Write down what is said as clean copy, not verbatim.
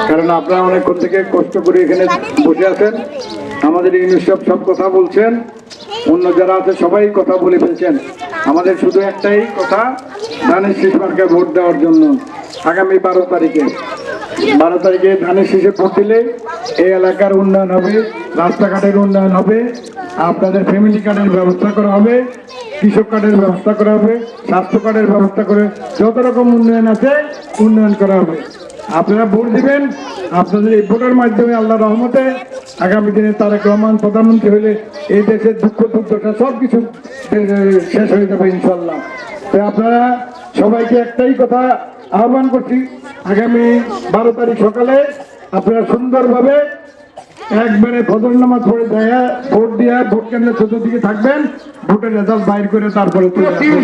কারণ আপনারা অনেকক্ষণ থেকে কষ্ট করে এখানে বসে আছেন, আমাদের ইউনিট সব কথা বলছেন, অন্য যারা আছে সবাই কথা বলে ফেলছেন। আমাদের শুধু একটাই কথা, ধানের শীষ মার্কায় ভোট দেওয়ার জন্য। আগামী 12 তারিখে ধানের শীষে ভোট দিলে এই এলাকার উন্নয়ন হবে, রাস্তাঘাটের উন্নয়ন হবে, আপনাদের ফ্যামিলি কার্ডের ব্যবস্থা করা হবে, কৃষক কার্ডের ব্যবস্থা করা হবে, স্বাস্থ্য কার্ডের ব্যবস্থা করে যত রকম উন্নয়ন আছে উন্নয়ন করা হবে। আপনারা ভোট দিবেন, আপনাদের এই ভোটের মাধ্যমে আল্লাহ রহমতে আগামী দিনে তারেক রহমান প্রধানমন্ত্রী হলে এই দেশের দুঃখ দুর্দশা সব কিছু শেষ হয়ে যাবে ইনশাল্লাহ। তো আপনারা সবাইকে একটাই কথা আহ্বান করছি, আগামী 12 তারিখ সকালে আপনারা সুন্দরভাবে একবারে ফজর নামাজ পড়ে দেয়া ভোট দিয়ে ভোট কেন্দ্রের চতুর্দিকে থাকবেন, ভোটের রেজাল্ট বাইর করে তারপরে ভোট দিব।